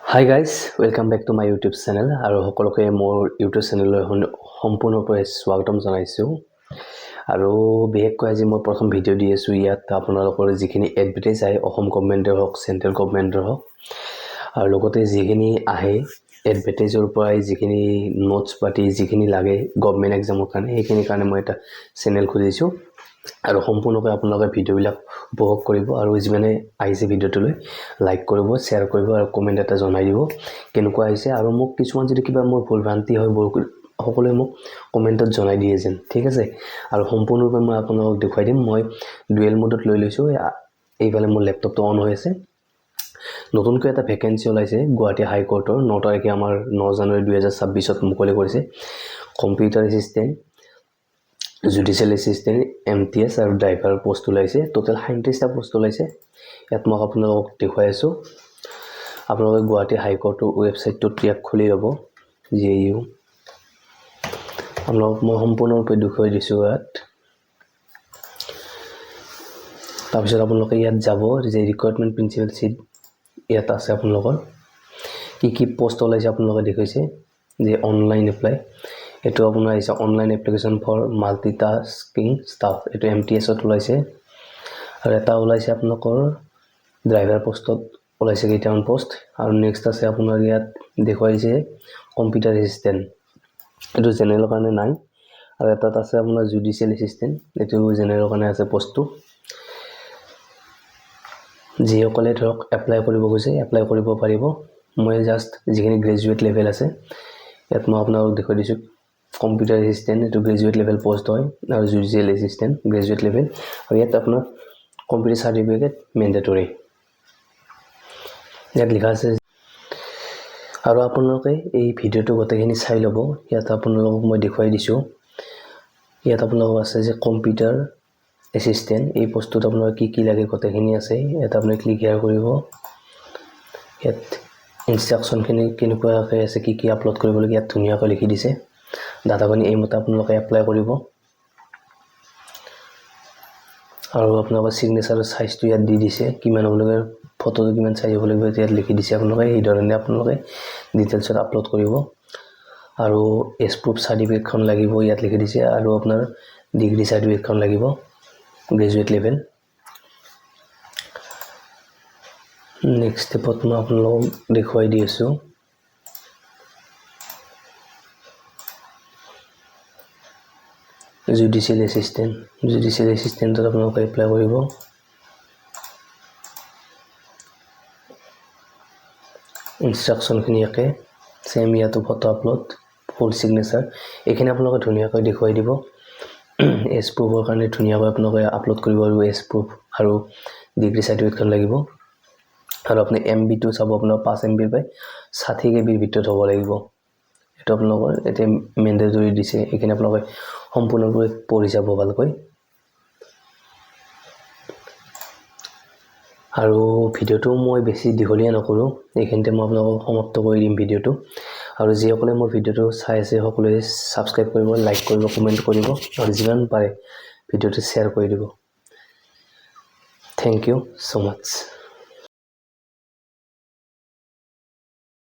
Hi guys, welcome back to my YouTube channel আৰু সকলোকে মোৰ YouTube চেনেললৈ সম্পূৰ্ণৰূপে স্বাগতম জনাইছোঁ আৰু বিশেষকৈ আজি মই প্ৰথম ভিডিঅ' দি আছোঁ ইয়াত আপোনালোকৰ যিখিনি এডভাৰটাইজ আহে অসম গভৰ্ণমেণ্টৰ হওক চেণ্ট্ৰেল গভৰ্ণমেণ্টৰ হওক আৰু লগতে যিখিনি আহে এডভাৰটাইজৰ পৰাই যিখিনি নোটছ পাতি যিখিনি লাগে গভৰ্ণমেণ্ট এক্সামৰ কাৰণে সেইখিনিৰ কাৰণে মই এটা চেনেল খুলিছোঁ আৰু সম্পূৰ্ণকৈ আপোনালোকে ভিডিঅ'বিলাক উপভোগ কৰিব আৰু যিমানে আহিছে ভিডিঅ'টোলৈ লাইক কৰিব শ্বেয়াৰ কৰিব আৰু কমেণ্ট এটা জনাই দিব কেনেকুৱা আহিছে আৰু মোক কিছুমান যদি কিবা মোৰ ভুল ভ্ৰান্তি হয় সকলোৱে মোক কমেণ্টত জনাই দিয়ে যেন ঠিক আছে আৰু সম্পূৰ্ণৰূপে মই আপোনালোকক দেখুৱাই দিম মই ডুৱেল মোডত লৈ লৈছোঁ এইফালে মোৰ লেপটপটো অন হৈ আছে নতুনকৈ এটা ভেকেন্সি ওলাইছে গুৱাহাটী হাইকোৰ্টৰ 9 তাৰিখে আমাৰ 9 জানুৱাৰী 2026ত মুকলি কৰিছে computer assistant judicial assistant MTS আৰু ড্ৰাইভাৰ পোষ্ট ওলাইছে টোটেল 37টা পোষ্ট ওলাইছে ইয়াত মই আপোনালোকক দেখুৱাই আছোঁ আপোনালোকে গুৱাহাটী হাইকোৰ্টৰ ৱেবছাইটটো ট্ৰেক খুলি ল'ব JU আপোনালোকক মই সম্পূৰ্ণৰূপে দেখুৱাই দিছোঁ ইয়াত তাৰপিছত আপোনালোকে ইয়াত যাব যে ৰিক্ৰুটমেণ্ট প্ৰিন্সিপাল চিট ইয়াত আছে আপোনালোকৰ কি পোষ্ট ওলাইছে আপোনালোকে দেখিছে যে অনলাইন এপ্লাই এটো আপোনাৰ আছে online application for multitasking staff এটো MTSত ওলাইছে আৰু এটা ওলাইছে আপোনালোকৰ ড্ৰাইভাৰ পোষ্টত ওলাইছে কেইটামান পোষ্ট আৰু নেক্সট আছে আপোনাৰ ইয়াত দেখুৱাইছে কম্পিউটাৰ এছিষ্টেণ্ট এটো জেনেৰেলৰ কাৰণে নাই আৰু এটাত আছে আপোনাৰ জুডিচিয়েল এছিষ্টেণ্ট এটো জেনেৰেলৰ কাৰণে আছে পোষ্টটো যিসকলে ধৰক এপ্লাই কৰিব গৈছে এপ্লাই কৰিব পাৰিব মই জাস্ট যিখিনি গ্ৰেজুৱেট লেভেল আছে ইয়াত মই আপোনালোকক দেখুৱাই দিছোঁ কম্পিউটাৰ এছিষ্টেণ্ট এটো গ্ৰেজুৱেট লেভেল পোষ্ট হয় আৰু জুডিচিয়েল এছিষ্টেণ্ট গ্ৰেজুৱেট লেভেল আৰু ইয়াত আপোনাৰ কম্পিউটাৰ সাৰ্টিফিকেট মেন্ডেটৰি ইয়াত লিখা আছে আৰু আপোনালোকে এই ভিডিঅ'টো গোটেইখিনি চাই ল'ব ইয়াত আপোনালোকক মই দেখুৱাই দিছোঁ ইয়াত আপোনালোক আছে যে কম্পিউটাৰ এছিষ্টেণ্ট এই পোষ্টটোত আপোনাৰ কি লাগে গোটেইখিনি আছে ইয়াত আপুনি ক্লিক হিয়াৰ কৰিব ইয়াত ইনষ্ট্ৰাকচনখিনি কেনেকুৱাকৈ আছে কি আপলোড কৰিব লাগে ইয়াত ধুনীয়াকৈ লিখি দিছে ডাটাখিনি এই মতে আপোনালোকে এপ্লাই কৰিব আৰু আপোনালোকৰ সিগনেচাৰৰ সাইজটো ইয়াত দি দিছে কিমান আপোনালোকৰ ফটোটো কিমান সাইজ হ'ব লাগিব ইয়াত লিখি দিছে আপোনালোকে এই ধৰণে আপোনালোকে ডিটেইলছত আপলোড কৰিব আৰু এছ প্ৰুফ সাৰ্টিফিকেটখন লাগিব ইয়াত লিখি দিছে আৰু আপোনাৰ ডিগ্ৰী সাৰ্টিফিকেটখন লাগিব গ্ৰেজুৱেট লেভেল নেক্সট ষ্টেপত মই আপোনালোকক দেখুৱাই দি আছোঁ জুডিচিয়েল এছিষ্টেণ্টত আপোনালোকে এপ্লাই কৰিব ইনষ্ট্ৰাকচনখিনি একে সেম ইয়াতো ফটো আপলোড ফুল সিগনেচাৰ এইখিনি আপোনালোকে ধুনীয়াকৈ দেখুৱাই দিব এছ প্ৰুফৰ কাৰণে ধুনীয়াকৈ আপোনালোকে আপলোড কৰিব আৰু এছ প্ৰুফ আৰু ডিগ্ৰী সাৰ্টিফিকেটখন লাগিব আৰু আপুনি MB2 চাব আপোনাৰ 5 MB পাই 60 KB ভিতৰত হ'ব লাগিব এটো আপোনালোকৰ এতে মেন্ডেটৰি দিছে এইখিনি আপোনালোকে সম্পূৰ্ণৰূপে পঢ়ি যাব ভালকৈ আৰু ভিডিঅ'টো মই বেছি দীঘলীয়া নকৰোঁ এইখিনিতে মই আপোনালোকক সমাপ্ত কৰি দিম ভিডিঅ'টো আৰু যিসকলে মোৰ ভিডিঅ'টো চাই আছে সকলোৱে সাবস্ক্ৰাইব কৰিব লাইক কৰিব কমেন্ট কৰিব আৰু যিমান পাৰে ভিডিঅ'টো শ্বেয়াৰ কৰি দিব থ্যাংক ইউ সো মাচ